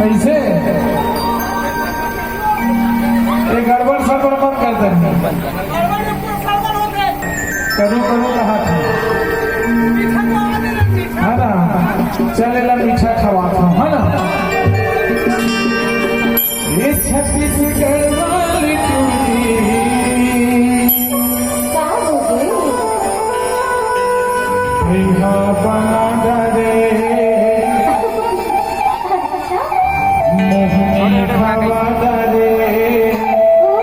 ऐसे ये गड़बड़ सड़बड़ मत करते हैं। कभी कभी कहा था है ना, चलेला मीठा खवा था है ना। ये छत्तीसगढ़ वाली चूड़ी बना दे